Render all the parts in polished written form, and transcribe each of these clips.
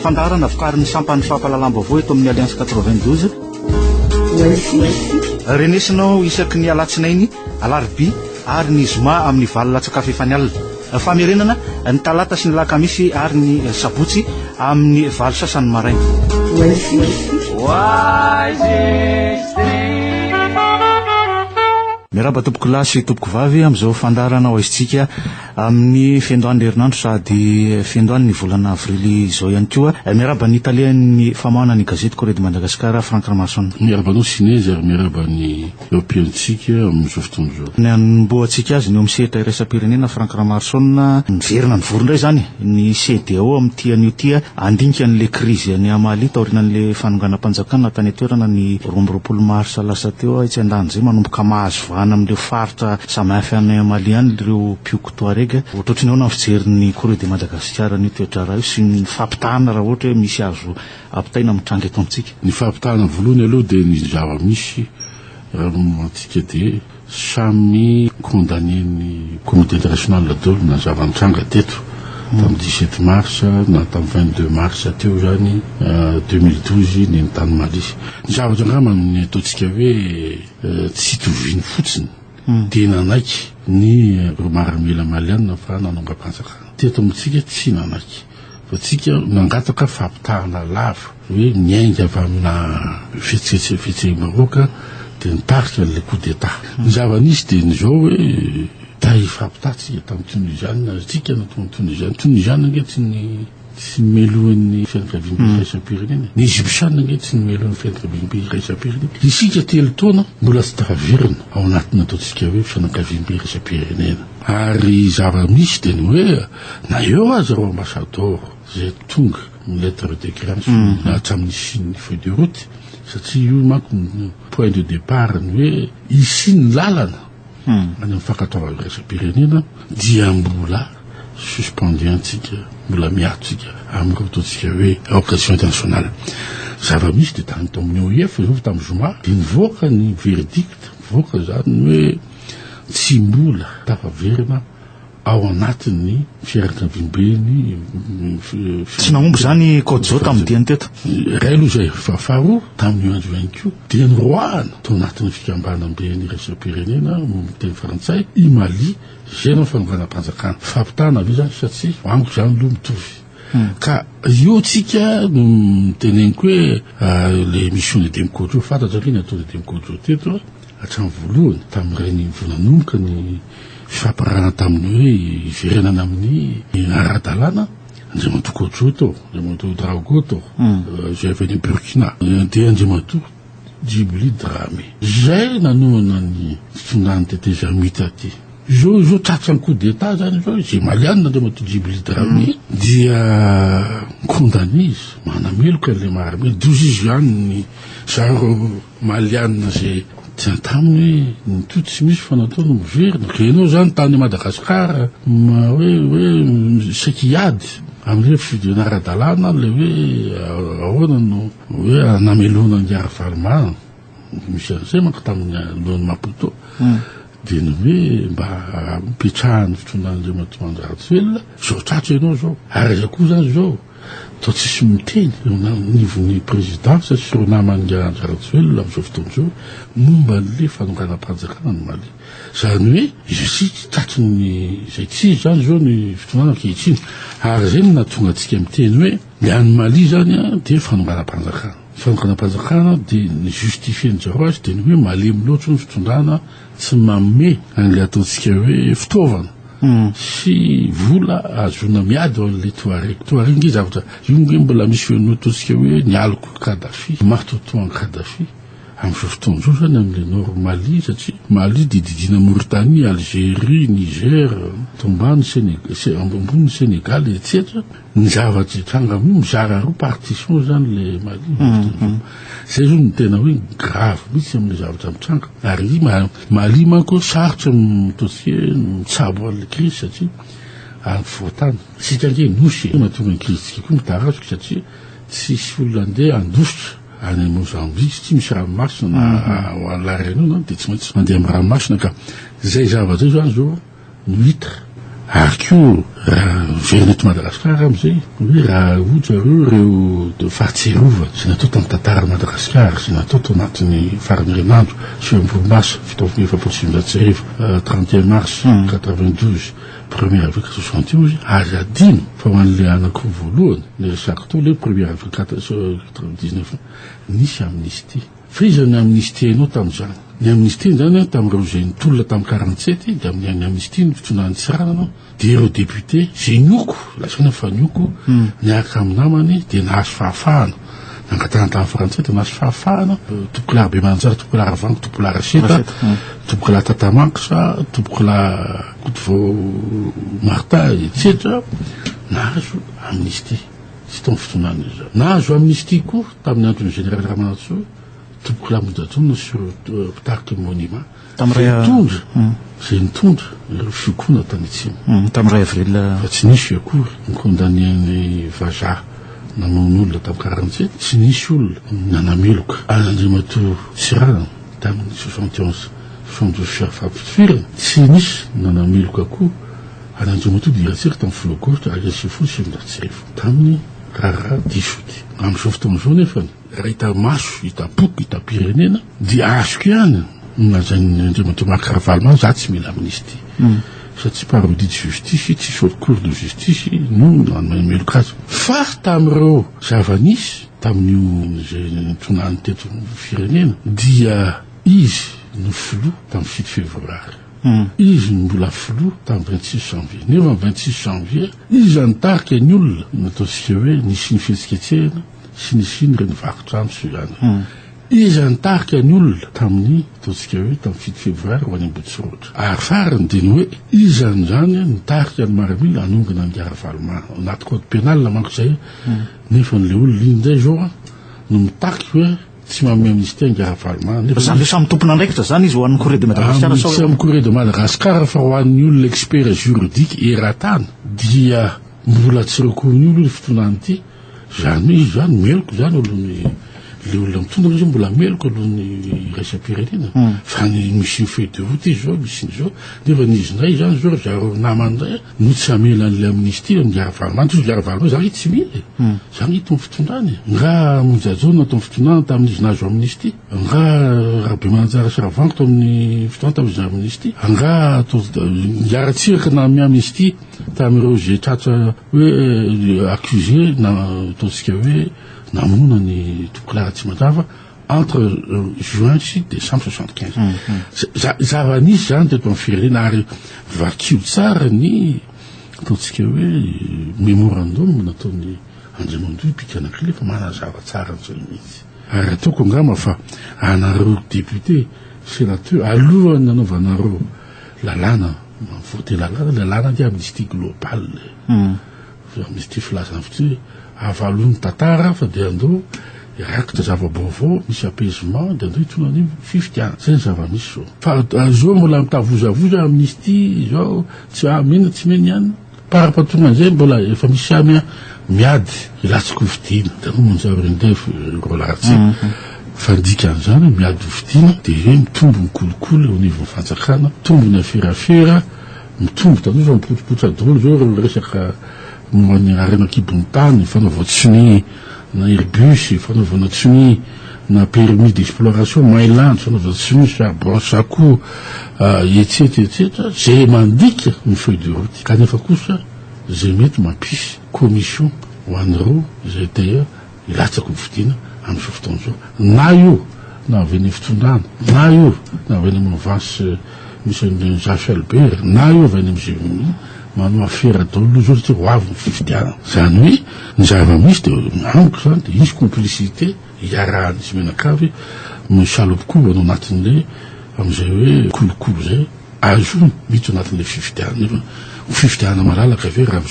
Fandarana vokarin'ny sampany fampahalalam-baovao eto amin'ny Alliance 92. Renesinao isaky ny alatsinainy, alarobia ary ny zoma amin'ny valo latsaka efany alina. Famerenana ny talata sy ny lakamisy ary ny sabotsy amin'ny valo sasany maraina. Miraba tompoko lahy sy tompoko vavy amin'izao fandarana ho aizitsika amin'ny fiandohan'ny herinandro sady fiandohan'ny volana avrily izao ihany koa. Miraba ny italian'ny famahoana ny gazety Corriere di Madagascar, Frank Ramason. Miraba anao Sineza ary miraba ny Europeantsika amin'izao fotoana izao. Ny anomboantsika azy ny misehatra iraisam-pirenena Frank Ramason, miverina ny vorondray zany ny CEDEAO amin'ny tian'io tia andinika an'le krizy ny Mali taorinan'le fanonganam-panjakana tany toerana ny 12 marsa lasa teo itsy andany zay manomboka mahazo vahana amin'ireo faritra samihafa any Mali any ireo pioko Touareg. Ohatrany ao fijery ny Corriere di Madagascar ny toetra raha io sy ny fampitahana raha ohatra hoe misy azo ampitaina mitranga eto amintsika. Ny fampitahana voalohany aloha dia ny zava-misy antsika dia samy condamné ny communauté internationale dolo na zava-mitranga teto tamin'ny 17 mars na tamin'ny 22 mars teo zany 2012 ny tany Mali. Ny zavatra angambany ataontsika hoe tsy hitoviny fotsiny dia nanaiky ny romaramila maliana fa nanonga-panjakana. Teto amintsika tsy nanaiky fa tsika nangataka fampitahana lava hoe miainga avy amina fihetseham-bahoaka dia nitarika le coup d'état. Ny zava-nisy dia nyzao hoe tay fampitatsika tamin'ny Tunisiana, tsika natao Tunisiana. Tunisiana nge tsy melohan'ny fianakaviam-be iraisam-pirenena. Ny Egyptiana nge tsy melohan'ny fianakaviam-be iraisam-pirenena. Isika telo taona mbola tsy taraverina ao anatin'ny ataontsika hoe fianakaviam-be iraisam-pirenena. Ary zava-misy dia ny hoe na eo azy reo ambassador zay tonga ny lettre de créance na hatramin'ny Chine feuille de route, satria io manko ny point de départ ny hoe isi ny lalana any amin'ny fankatoavana iraisam-pirenena dia mbola suspendé antsika, mbola miatsika amin'ireo ataontsika hoe occasion internationale. Zava-misy dia tany tao amin'ny OIF zao tamin'ny Zoma dia nivoaka ny verdict, nivoaka zany hoe tsy mbola tafaverina ao anatin'ny fianakaviam-beny tsy nahomby zany code zao tamin'ny diany teto. Ray aloha zay faharoa tamin'ny andro ihany koa dia niroahana tao anatin'ny fikambanam-beny iraisam-pirenena teny frantsay i Mali zay no fanonganam-panjakana fampitahana ave zany satria ango zany aloha mitovy. Ka io tsika no miteneniko hoe le mission de Demkodjo fantatra ve ny atao de Demkodjo teto hatramin'ny voalohany tamin'iray ny vonanomboka ny fifampirana tamin'ny hoe iverenana amin'ny ara-dalàna Andriamatoa Kodjo tao, Andriamatoa Drago tao, zay avy any Burkina dia Andriamatoa Djibril Dramé zay nanomana ny fitondran'ny teteza mita aty. Zao tratra ny coup d'état zany zao zay maliana Andriamatoa Djibril Dramé dia condamné izy manameloka le maramely 12 izy zany ny zaro maliana zay taminy ny tout tsy misy fanataony miverina renao zany tany Madagasikara hoe sekiady amin'le fidenara-dalàna le hoe ahoana no hoe namelona ny ara-valomana misy an'izay manko tamin'ny lohan'ny Maputo dia ny hoe mba mipetrahany fitondran'Andriamatoa Andrasoela zao tratra ianao zao ary iza koa zany zao tao tsisy miteny nivon'ny présidence sy ro namany Andrasoela amin'izao fotoana zao momba le fanonganam-panjakana ny Mali zany hoe izy tratry ny zay tsy zany zao ny fitondrana ankehitriny ary zay no nahatonga antsika miteny hoe ny any Mali zany dia fanonganam-panjakana. Fanonganam-panjakana dia ny justifie ny zaro azy dia ny hoe malemy loatra ny fitondrana tsy manome an'le ataontsika hoe fitaovana sy vola azona miady an'le Touareg nge zavatra io nge mbola misy feno ataontsika hoe nialoko Kadhafi martotoan Kadhafi amin'izao fotoana zao zany amin'le nord Mali satria Mali dididina Mauritanie, Algérie, Niger, tombany ambony Sénégal etc. Ny zavatra tranga mizara roa partition zany le Mali. Zay zao ny tena hoe grave mitsy amin'le zavatra mitranga. Ary Mali manko sarotra mitaontsika mitsabo an'le crise satria any fontany sika nge nosy mahatonga ny crise koa mitaratsika satria tsisy olona andeha andositra any Mozambique tsy misy ranomasina ho an'la renona dia tsy maintsy mandeha amin'ny ranomasina ka zay zavatra zany zao no hita ary koa raha verenety Madagasikara am'izay hoe raha ohatra reo fahatserovana zay natao tamin'ny tantara Madagasikara zay natao tao anatin'ny farany herinandro Siambomasa fitaovana 1931 mars 92 1er avril 71 azy adino fa ho an'le anankiroa voalohany le resako tao le 1er avril 99 nisy amnistie fa izy ny amnistie anao tamin'izany ny amnistie zany tamin'ireo zay nitolona tamin'ny 47 dia amin'ny amnistie ny fitonany tsirana anao dia ireo député zay nioko lasana fa nioko niaraka amin'ny namany dia nahazo fahafahana nangatana tamin'ny frantsay dia nahazo fahafahana topokolara be manjara topokolara vango topokolara seta topokolara tatamankosa topokolara kotovao marta etc nahazo amnistie sy tamin'ny fitonany zao nahazo amnistie koa tamin'ny andron'ny général Ramanatsoa topokolara monjajona sur pitarika monument zay nitondra ireo fiokoana tany atsimo tamin'ny ray avril fa tsy nisy akory nikondanian'ny vaza namon'olona tamin'ny 47 tsy nisy olona nanameloka Andriamatoa Tsirana tamin'ny 71 fampifirana tsy nisy nanameloka koa Andriamatoa Diratsira tamin'ny Filôgôstra Agasiafolo Sivinjatsirifo tamin'ny rara disoty amin'izao fotoana zao nefa raha hita maso hita boky hita pirenena dia azoko ihany nazany Andriamatoa Marc-Ravalement za tsy mila amnistie satria parodie de justice tsisy olo cour de justice no nameloka azy fa tamin'ireo zava-nisy tamin'io zay tonany teto firenena dia izy no filoha tamin'ny 7 févriary izy mbola filoha tamin'ny 26 janvier nefa 26 janvier izy antarika ny olona nataontsika hoe nisy ny fihetsiketsehana sy nisy ny reny vakotrano sy ihany izy antarika ny olona tamin'ny ataontsika hoe tamin'ny 7 févriary ho any Ambohitsirotra ary farany dia ny hoe izy an'izany nitarika ny maramila anongana ny Garavalement anaty code pénal manko zay nefa n'le olona in'izay zao no mitariky hoe tsy manome amnistie ny Garavalement nefa zany le samy tompona andraikitra zany izy ho an'ny Corée de Madagascar sy amin'ny Corée de Madagascar fa ho an'ny olona expert juridique eratany dia mbola tsy reconnu olo ny fitonany ity zany izy zany meloko zany olony le olona mitondra izy mbola meloko alohany raisam-pirenena fa misy feuille de route izy zao misy n'izao nefa n'izy ndray zany zao zareo namandray no tsy amela an'le amnistie ny Garavalement izy Garavalement zany tsy mila zany hita ny fitondrany nga monjajona tao fitondrany tamin'izy nazo amnistie nga rabe manjara sy ravango tao amin'ny fitondrany tamin'izy amnistie nga Ngaratsiraka na amin'ny amnistie tamin'ireo zay tratra hoe accusé na ataontsika hoe namonona ny topokolara tsy mandrava entre juin sy décembre 75 zava-nisy zany teto amin'ny firenena ary vakio tsara ny ataontsika hoe mémorandum nataon'ny Andriamatoa pikanakile fa manazava tsara an'izao mihitsy ary ataoko angamba fa anareo député sénateur alohany nanaovanareo lalàna vote lalàna dia amnistie globale amnistie filazana fotsi avalony tantara fa dia andao rakitra zava-baovao misy apaisement dia andao hitonany fifidiana zay ny zava-misy zao fa zao mbola mitavozavoza amnistie zao tsy mena tsy mena ihany parapatonga an'izay mbola efa misy samy miady ilatsiko vidiana da no monjaorindefo rolaratsy fa ndikan'izany miady vidiana dia hoe mitombo mikolokolo eo anivon'ny fanjakana mitombo ny aferafera mitombo taloha zao mipotropotra dolo zao reo resaka moan'ny arena kibony tany fanaovatsony na Airbus fanaovanatsony na permis d'exploration Myland fanaovatsony charbon sako etc zay mandika ny feuille de route kanefa kosa zay mety mampisy commission ho an'ireo zay d'ailleurs ilatsako vidiana amin'izao fotoana zao na io na avy any fitondrana na io na avy any mouvance misy Jacques Albert na io avy any am'izay manao affaire daholo zao satria ho avy ny fifidiana zany hoe ny zava-misy dia amiko zany dia izy complicité iarahany sy menakavy misalopoko anao anatin'le am'izay hoe kolokolo zay azo mihitsy anatin'le fifidiana nefa fifidiana malalaka ave raha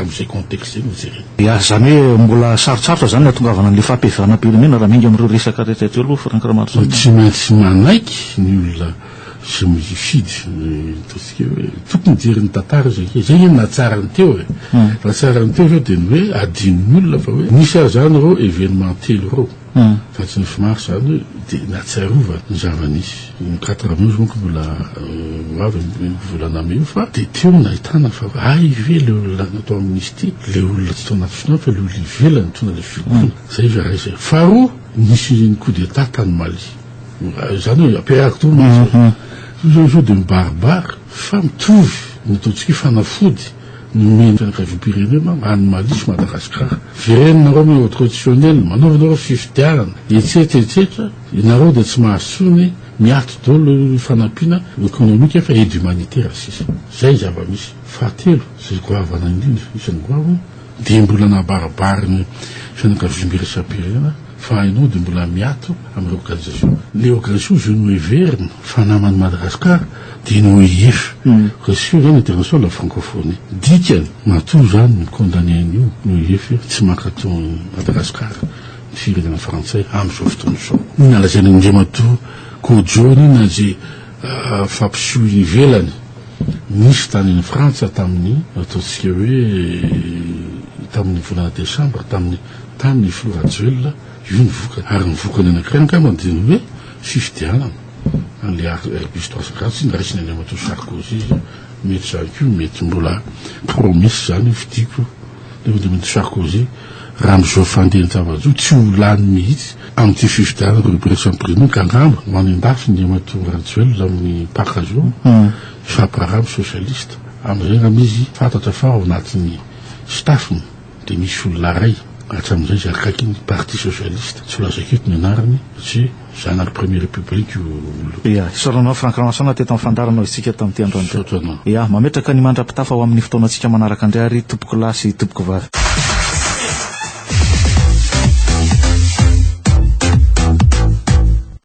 am'izay contexte zay no jerena zany hoe mbola sarotsarotra zany natongavana an'le fampihevanam-pirenena raha mingy amin'ireo resaka rehetrarehetra aloha Franck Ramanatsoa tsy maintsy manaiky ny olona sy mifidy ataontsika hoe tokony jeriny tantara zay zay eny na tsarany teo e raha tsarany teo zao dia ny hoe adin'ny olona fa hoe nisy ary zany reo événement telo reo fa tsy ny fimary zany hoe dia natsarovana ny zava-nisy ny 80 zonko mbola avy volana meo fa dia teo nahitana fa ve le olona natao amin'izy ity le olona tsy tao anaty finoana fa le olona ivelany tona le filokona zay varay zay faharoa nisy ny coup d'état tany Mali zany hoe aperako to zao dia mibaribary fa mitovy nataontsika fanafody ny fianakaviam-pirenena any Mali sy Madagasikara firenenareo me traditionnel manaovanareo fifidianana etsetsa inareo dia tsy mahasony miato daholo fanampiana économique fa aide humanitaire sisa zay zava-misy fahatelo zay goavana indrindra isan'ny goavana dia mbola nabaribary ny fianakaviam-pirenena fa hainao dia mbola miato amin'ny organisation le organisation genou verne fanamany Madagasikara dia no EF resio zany international la francophonie dikany matoa zany ny condamné an'io no EF tsy makato Madagasikara ny firenena frantsay amin'izao fotoana izao nalazaina indray matoa kojony na zay fampiseho ivelany nisy tany Frantsa tamin'ny ataontsika hoe tamin'ny volana décembre tamin'ny Floraduel io ny vokany ary ny vokany anankiray angamba dia ny hoe fifidianana an'le Airbus 340 sy ndraisiny any amato Sarkozy mety zany ko mety mbola promesse zany fidiko le mety Sarkozy raha am'izao fandehany zava-jo tsy ho lany mihitsy amin'ity fifidianana repression président kangamba manendafy ny amato Raduel amin'ny paka zao fampiraharaha socialiste amin'izay ngamizy fantatra fa ao anatin'ny staffny dia misy olona ray hatramin'izay zay akaiky ny parti socialiste tsy olazaketo ny anarany satria zanaka première république ia isaranao Franck Ramasona teto amin'ny fandaranao isika tamin'ity androany sotrana ia mametraka ny mandrapitafa ao amin'ny fotoana antsika manaraka indray ary tompoko lahy sy tompoko vavy